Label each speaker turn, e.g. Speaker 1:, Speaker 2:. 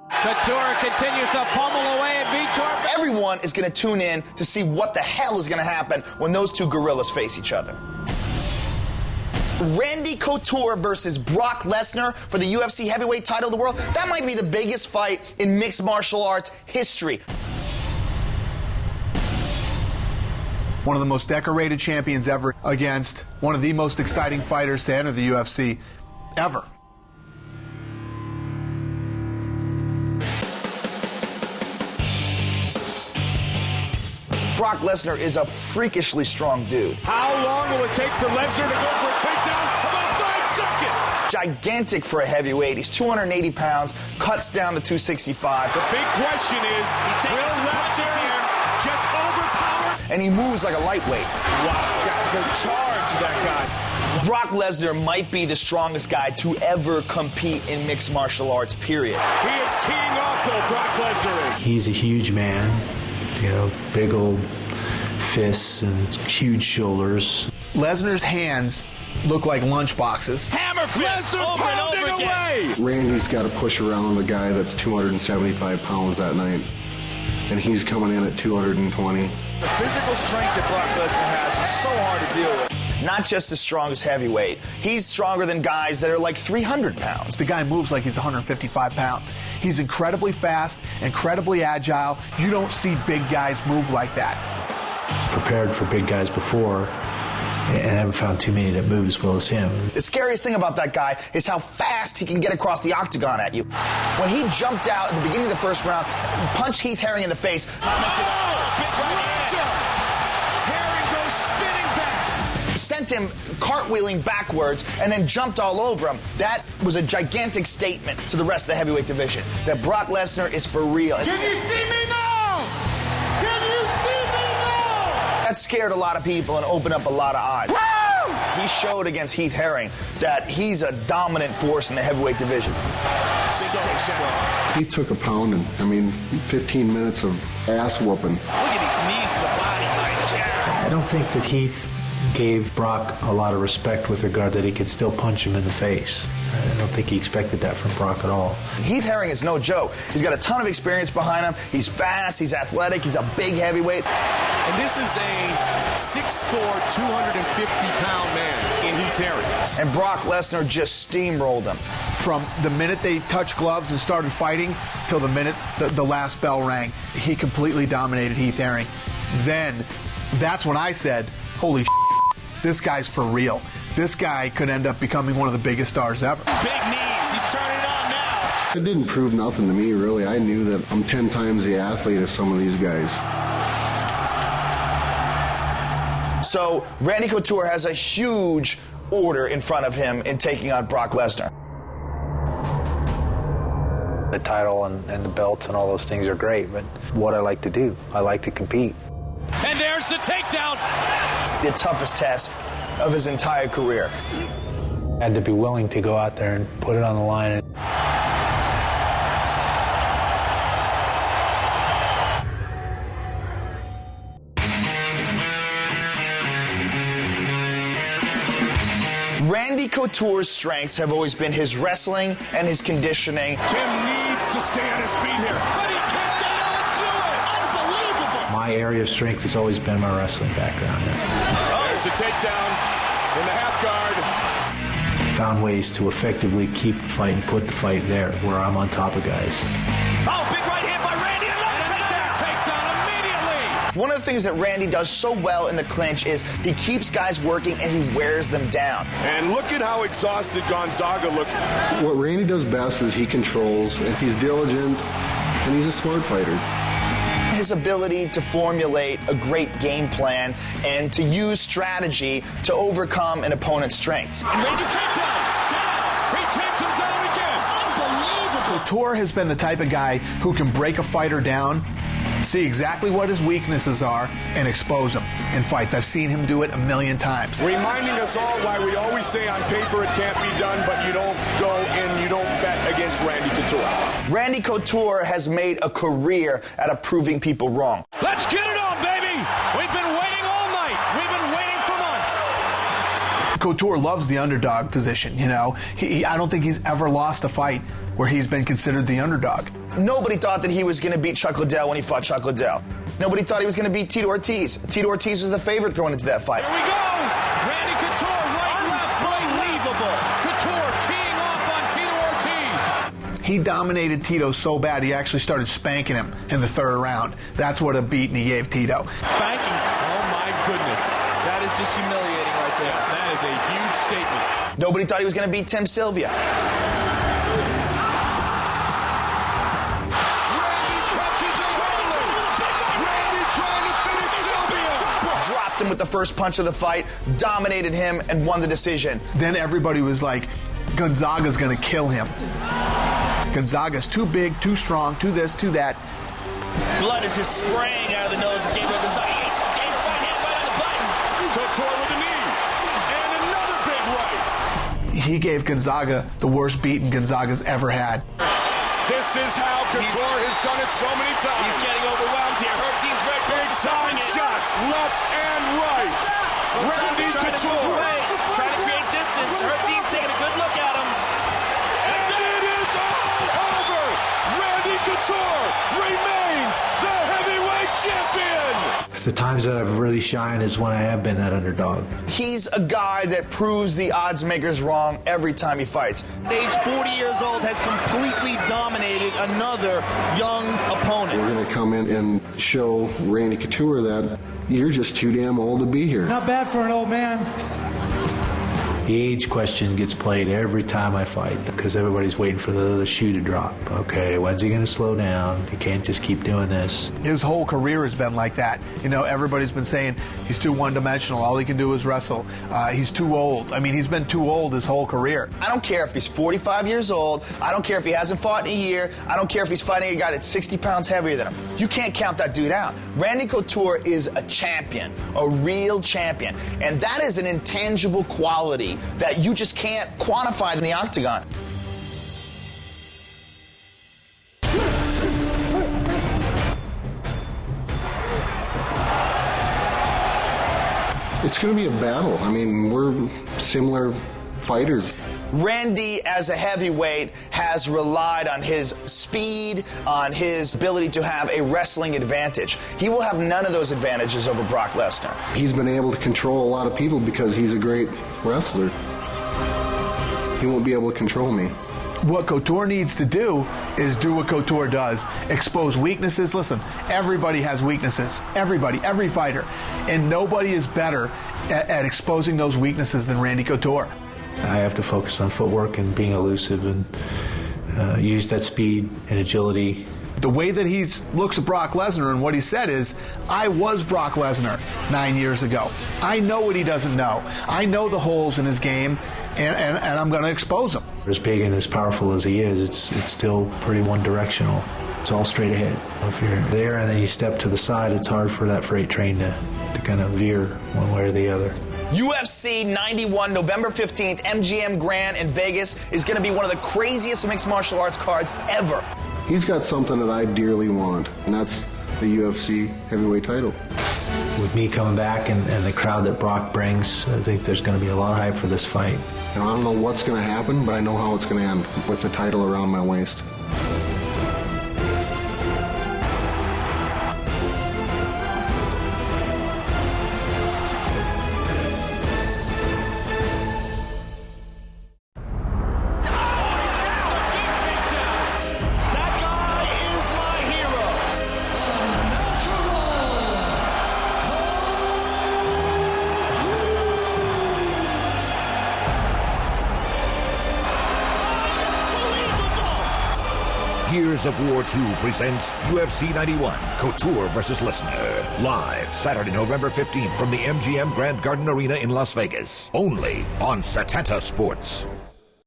Speaker 1: Couture continues to pummel away at Vitor.
Speaker 2: Everyone is going to tune in to see what the hell is going to happen when those two gorillas face each other. Randy Couture versus Brock Lesnar for the UFC heavyweight title of the world. That might be the biggest fight in mixed martial arts history.
Speaker 3: One of the most decorated champions ever against one of the most exciting fighters to enter the UFC ever.
Speaker 2: Brock Lesnar is a freakishly strong dude.
Speaker 4: How long will it take for Lesnar to go for a takedown? About 5 seconds.
Speaker 2: Gigantic for a heavyweight. He's 280 pounds, cuts down to 265.
Speaker 4: The big question is, will Lesnar just overpower?
Speaker 2: And he moves like a lightweight.
Speaker 4: Wow, the charge of that guy.
Speaker 2: Brock Lesnar might be the strongest guy to ever compete in mixed martial arts, period.
Speaker 4: He is teeing off, though, Brock Lesnar is.
Speaker 5: He's a huge man. You know, big old fists and huge shoulders.
Speaker 3: Lesnar's hands look like lunch boxes.
Speaker 1: Hammer fist over and over again.
Speaker 6: Randy's got to push around a guy that's 275 pounds that night, and he's coming in at 220.
Speaker 2: The physical strength that Brock Lesnar has is so hard to deal with. Not just the strongest heavyweight. He's stronger than guys that are like 300 pounds.
Speaker 3: The guy moves like he's 155 pounds. He's incredibly fast, incredibly agile. You don't see big guys move like that.
Speaker 5: Prepared for big guys before, and haven't found too many that move as well as him.
Speaker 2: The scariest thing about that guy is how fast he can get across the octagon at you. When he jumped out at the beginning of the first round, punched Heath Herring in the face. Sent him cartwheeling backwards and then jumped all over him. That was a gigantic statement to the rest of the heavyweight division that Brock Lesnar is for real.
Speaker 4: Can you see me now? Can you see me now?
Speaker 2: That scared a lot of people and opened up a lot of eyes.
Speaker 4: Woo!
Speaker 2: He showed against Heath Herring that he's a dominant force in the heavyweight division.
Speaker 4: So strong.
Speaker 6: He took a pound and, 15 minutes of ass whooping.
Speaker 1: Look at these knees to the body by Jarrett.
Speaker 5: I don't think that Heath gave Brock a lot of respect with regard that he could still punch him in the face. I don't think he expected that from Brock at all.
Speaker 2: Heath Herring is no joke. He's got a ton of experience behind him. He's fast, he's athletic, he's a big heavyweight.
Speaker 4: And this is a 6'4", 250-pound man in Heath Herring.
Speaker 2: And Brock Lesnar just steamrolled him.
Speaker 3: From the minute they touched gloves and started fighting till the minute the last bell rang, he completely dominated Heath Herring. Then, that's when I said, holy shit, this guy's for real. This guy could end up becoming one of the biggest stars ever.
Speaker 1: Big knees. He's turning it on now.
Speaker 6: It didn't prove nothing to me, really. I knew that I'm 10 times the athlete as some of these guys.
Speaker 2: So Randy Couture has a huge order in front of him in taking on Brock Lesnar.
Speaker 5: The title and the belts and all those things are great, but what I like to do, I like to compete.
Speaker 1: And there's the takedown.
Speaker 2: The toughest test of his entire career.
Speaker 5: I had to be willing to go out there and put it on the line.
Speaker 2: Randy Couture's strengths have always been his wrestling and his conditioning.
Speaker 4: Tim needs to stay on his feet here. But he can't get out to it. Unbelievable.
Speaker 5: My area of strength has always been my wrestling background.
Speaker 4: There's a takedown in the half guard.
Speaker 5: Found ways to effectively keep the fight and put the fight there where I'm on top of guys.
Speaker 1: Oh, big right hand by Randy. Another takedown. Takedown immediately.
Speaker 2: One of the things that Randy does so well in the clinch is he keeps guys working and he wears them down.
Speaker 4: And look at how exhausted Gonzaga looks.
Speaker 6: What Randy does best is he controls, and he's diligent, and he's a smart fighter.
Speaker 2: His ability to formulate a great game plan and to use strategy to overcome an opponent's strengths.
Speaker 1: And Randy's takedown. Down. He takes him down again. Unbelievable.
Speaker 3: Couture has been the type of guy who can break a fighter down, see exactly what his weaknesses are, and expose them in fights. I've seen him do it a million times.
Speaker 4: Reminding us all why we always say on paper it can't be done, but you don't go and you don't bet against Randy Couture.
Speaker 2: Randy Couture has made a career out of proving people wrong.
Speaker 1: Let's get it on, baby. We've been waiting all night. We've been waiting for months.
Speaker 3: Couture loves the underdog position, you know. I don't think he's ever lost a fight where he's been considered the underdog.
Speaker 2: Nobody thought that he was going to beat Chuck Liddell when he fought Chuck Liddell. Nobody thought he was going to beat Tito Ortiz. Tito Ortiz was the favorite going into that fight.
Speaker 1: Here we go! Randy Couture, right, left, unbelievable. Couture teeing off on Tito Ortiz.
Speaker 3: He dominated Tito so bad he actually started spanking him in the third round. That's what a beating he gave Tito.
Speaker 1: Spanking. Oh, my goodness. That is just humiliating right there. That is a huge statement.
Speaker 2: Nobody thought he was going to beat Tim Sylvia. Dropped him with the first punch of the fight, dominated him, and won the decision.
Speaker 3: Then everybody was like, Gonzaga's going to kill him. Gonzaga's too big, too strong, too this, too that.
Speaker 7: Blood is just spraying out of the nose of Gabriel Gonzaga. He hits Gabriel right hand right on the button.
Speaker 4: Couture with the knee. And another big right.
Speaker 3: He gave Gonzaga the worst beating Gonzaga's ever had.
Speaker 4: This is how Couture has done it so many times.
Speaker 7: He's getting overwhelmed here. Her team's very close to stopping it.
Speaker 4: Shots left and right. Randy Couture.
Speaker 7: Trying to create distance. Her team's taking a good look at him.
Speaker 4: And it is all over. Randy Couture remains the heavyweight champion.
Speaker 5: The times that I've really shined is when I have been that underdog.
Speaker 2: He's a guy that proves the odds makers wrong every time he fights.
Speaker 7: Age 40 years old, has completely dominated another young opponent.
Speaker 6: We're going to come in and show Randy Couture that you're just too damn old to be here.
Speaker 8: Not bad for an old man.
Speaker 5: The age question gets played every time I fight because everybody's waiting for the shoe to drop. Okay, when's he going to slow down? He can't just keep doing this.
Speaker 3: His whole career has been like that. You know, everybody's been saying he's too one-dimensional. All he can do is wrestle. He's too old. I mean, he's been too old his whole career.
Speaker 2: I don't care if he's 45 years old. I don't care if he hasn't fought in a year. I don't care if he's fighting a guy that's 60 pounds heavier than him. You can't count that dude out. Randy Couture is a champion, a real champion. And that is an intangible quality that you just can't quantify in the octagon.
Speaker 6: It's going to be a battle. I mean, we're similar fighters.
Speaker 2: Randy, as a heavyweight, has relied on his speed, on his ability to have a wrestling advantage. He will have none of those advantages over Brock Lesnar.
Speaker 6: He's been able to control a lot of people because he's a great wrestler. He won't be able to control me.
Speaker 3: What Couture needs to do is do what Couture does. Expose weaknesses. Listen, everybody has weaknesses. Everybody, every fighter. And nobody is better at exposing those weaknesses than Randy Couture.
Speaker 5: I have to focus on footwork and being elusive and use that speed and agility.
Speaker 3: The way that he looks at Brock Lesnar and what he said is, I was Brock Lesnar 9 years ago. I know what he doesn't know. I know the holes in his game, and I'm going to expose them.
Speaker 5: As big and as powerful as he is, it's still pretty one-directional. It's all straight ahead. If you're there and then you step to the side, it's hard for that freight train to kind of veer one way or the other.
Speaker 2: UFC 91, November 15th, MGM Grand in Vegas is going to be one of the craziest mixed martial arts cards ever.
Speaker 6: He's got something that I dearly want, and that's the UFC heavyweight title.
Speaker 5: With me coming back and the crowd that Brock brings, I think there's going to be a lot of hype for this fight.
Speaker 6: And I don't know what's going to happen, but I know how it's going to end, with the title around my waist.
Speaker 9: Gears of War 2 presents UFC 91, Couture vs. Lesnar. Live Saturday, November 15th from the MGM Grand Garden Arena in Las Vegas. Only on Satanta Sports.